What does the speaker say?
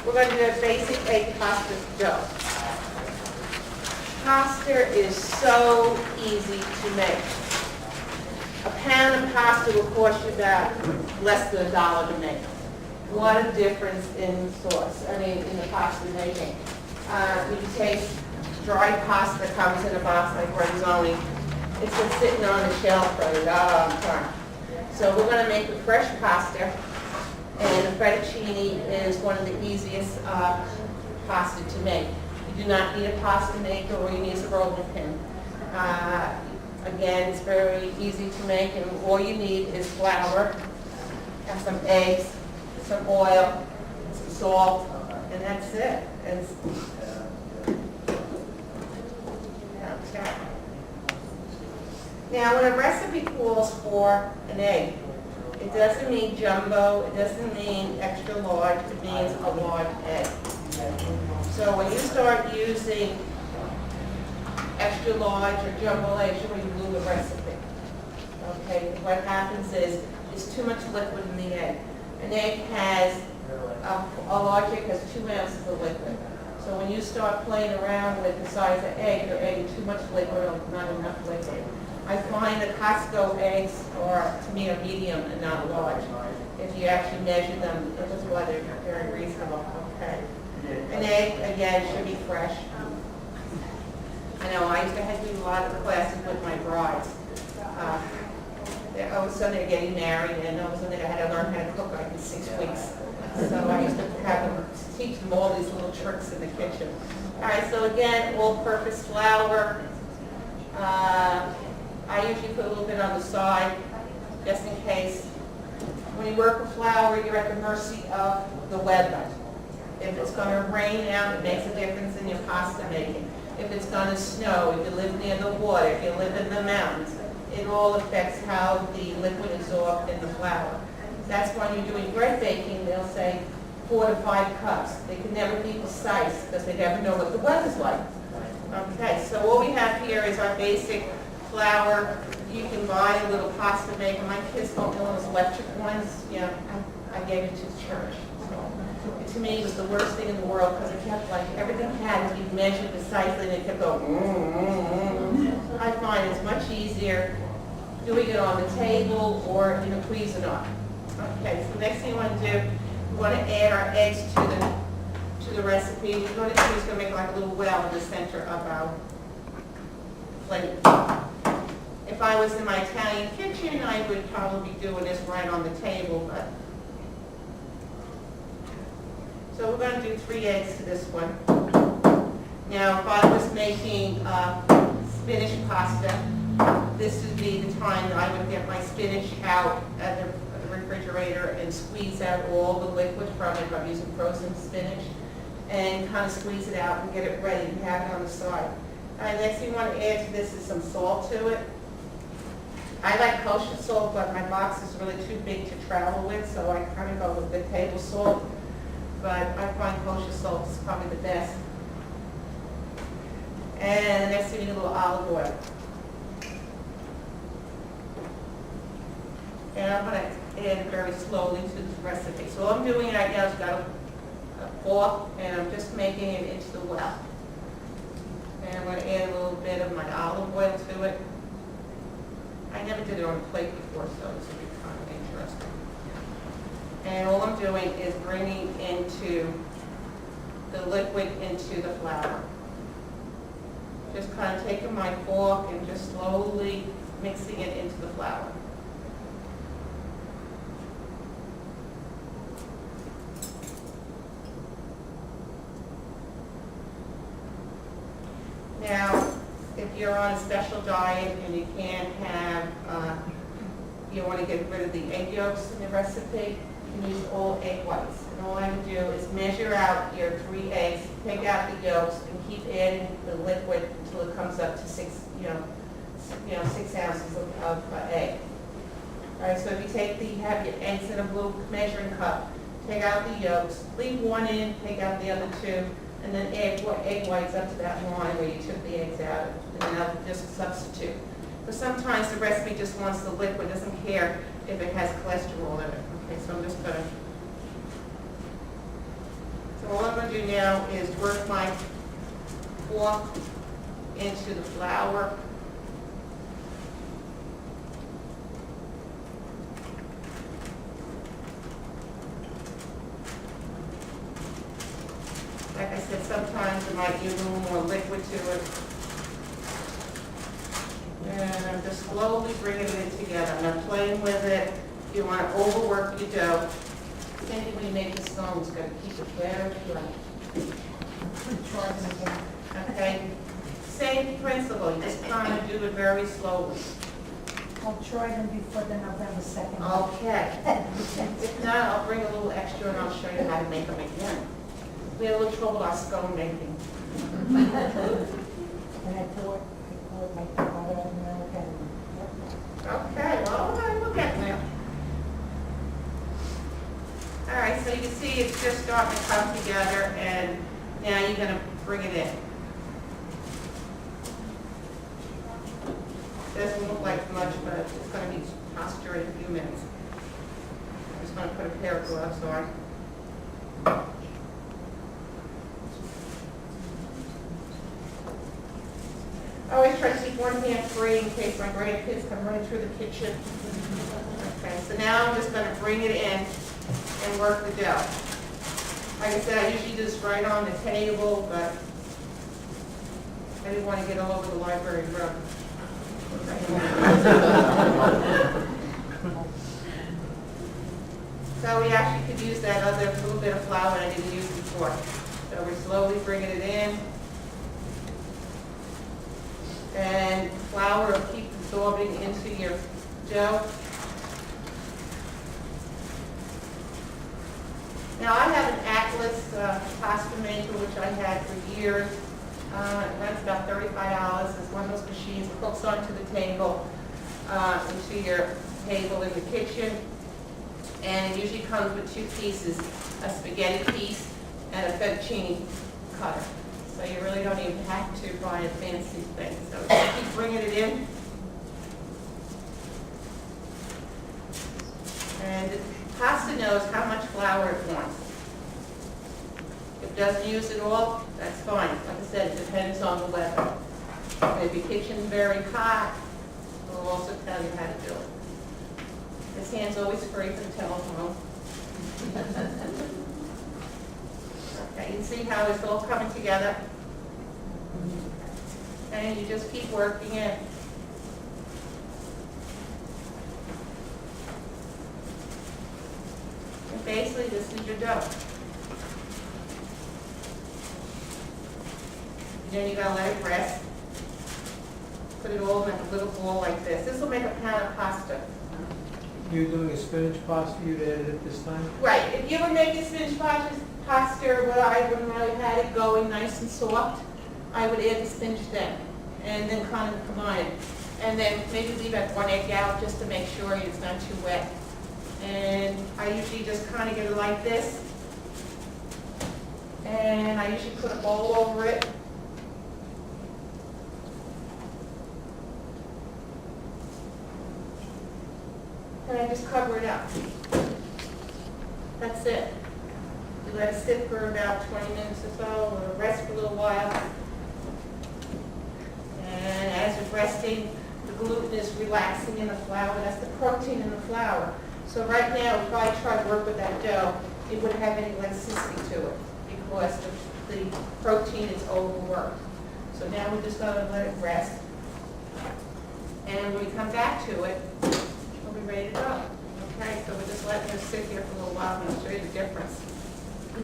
We're going to do a basic egg pasta dough. Pasta is so easy to make. A pound of pasta will cost you about less than $1 to make. What a difference in sauce, in the pasta making. You take dry pasta that comes in a box like Renzoni. It's been sitting on the shelf for a long time. So we're going to make the fresh pasta, and the fettuccine is one of the easiest pasta to make. You do not need a pasta maker, or you need a rolling pin. Again, it's very easy to make, and all you need is flour, and some eggs, some oil, some salt, and that's it. Okay. Now, when a recipe calls for an egg, it doesn't mean jumbo, it doesn't mean extra large, it means a large egg. So when you start using extra large or jumbo eggs, you're going to lose the recipe. Okay, what happens is there's too much liquid in the egg. An egg has, a large egg has 2 ounces of liquid. So when you start playing around with the size of egg, you're adding too much liquid or not enough liquid. I find that Costco eggs are, to me, are medium and not large. If you actually measure them, that's why they're very reasonable. Okay. An egg, again, should be fresh. I know I used to have to do a lot of classes with my brides. All of a sudden they're getting married, and all of a sudden I had to learn how to cook like in 6 weeks. So I used to have them teach them all these little tricks in the kitchen. All right, so again, all-purpose flour. I usually put a little bit on the side, just in case. When you work with flour, you're at the mercy of the weather. If it's going to rain out, it makes a difference in your pasta making. If it's going to snow, if you live near the water, if you live in the mountains, it all affects how the liquid is absorbed in the flour. That's when you're doing bread baking, they'll say 4 to 5 cups. They can never be precise because they never know what the weather's like. Okay, so all we have here is our basic flour. You can buy a little pasta maker. My kids don't know those electric ones. I gave it to the church. So, to me, it was the worst thing in the world because it kept everything had to be measured precisely, and it kept going. I find it's much easier doing it on the table or in a Cuisinart. Okay, so next thing you want to do, we want to add our eggs to the recipe. What we're going to do is going to make like a little well in the center of our plate. If I was in my Italian kitchen, I would probably be doing this right on the table. So we're going to do 3 eggs to this one. Now, if I was making spinach pasta, this would be the time that I would get my spinach out of the refrigerator and squeeze out all the liquid from it. If I'm using frozen spinach, and kind of squeeze it out and get it ready and have it on the side. All right, next thing you want to add to this is some salt to it. I like kosher salt, but my box is really too big to travel with, so I kind of go with the table salt. But I find kosher salt is probably the best. And next thing you need a little olive oil. And I'm going to add it very slowly to this recipe. So all I'm doing right now is got a fork, and I'm just making it into the well. And I'm going to add a little bit of my olive oil to it. I never did it on a plate before, so this will be kind of interesting. And all I'm doing is bringing into the liquid into the flour. Just kind of taking my fork and just slowly mixing it into the flour. Now, if you're on a special diet and you can't have, you want to get rid of the egg yolks in the recipe, you can use all egg whites. And all I would do is measure out your 3 eggs, take out the yolks, and keep adding the liquid until it comes up to 6 ounces of egg. All right, so if you have your eggs in a blue measuring cup, take out the yolks, leave 1 in, take out the other 2, and then add egg whites up to that line where you took the eggs out, and then I'll just substitute. But sometimes the recipe just wants the liquid, doesn't care if it has cholesterol in it. Okay, so I'm just going to. So all I'm gonna do now is work my fork into the flour. Like I said, sometimes it might give a little more liquid to it. And I'm just slowly bringing it together. I'm not playing with it. You want to overwork your dough. Maybe when you make the scones, you've got to keep it very dry. Okay? Same principle. You just kind of do it very slowly. I'll try them before the November 2nd. Okay. If not, I'll bring a little extra and I'll show you how to make them again. We had a little trouble with our scone making. And I poured my butter and milk and. Okay, well, we'll get there. All right, so you can see it's just starting to come together, and now you're going to bring it in. Doesn't look like much, but it's going to be posture in a few minutes. I'm just going to put a pair of gloves on. I always try to keep one hand free in case my grandkids come running through the kitchen. Okay, so now I'm just going to bring it in and work the dough. Like I said, I usually do this right on the table, but I didn't want to get all over the library rug. So we actually could use that other little bit of flour that I didn't use before. So we're slowly bringing it in. And flour will keep absorbing into your dough. Now I have an Atlas pasta maker, which I had for years. It runs about $35. It's one of those machines that hooks onto the table, into your table in the kitchen. And it usually comes with two pieces, a spaghetti piece and a fettuccine cutter. So you really don't even have to buy a fancy thing. So just keep bringing it in. And the pasta knows how much flour it wants. If it doesn't use it all, that's fine. Like I said, it depends on the weather. If your kitchen's very hot, it will also tell you how to do it. This hand's always free for the telephone. Okay, you can see how it's all coming together. And you just keep working it. And basically, this is your dough. Then you gotta let it rest. Put it all in a little ball like this. This will make a pan of pasta. You're doing a spinach pasta, you'd added it this time? Right, if you were making spinach pasta, but I wouldn't really had it going nice and soft, I would add the spinach then, and then kind of combine it. And then maybe leave that one egg out just to make sure it's not too wet. And I usually just kind of get it like this. And I usually put a bowl over it. And I just cover it up. That's it. You let it sit for about 20 minutes or so, or rest for a little while. And as it's resting, the gluten is relaxing in the flour. That's the protein in the flour. So right now, if I try to work with that dough, it wouldn't have any elasticity to it because the protein is overworked. So now we're just going to let it rest. And when we come back to it, we'll be ready to go.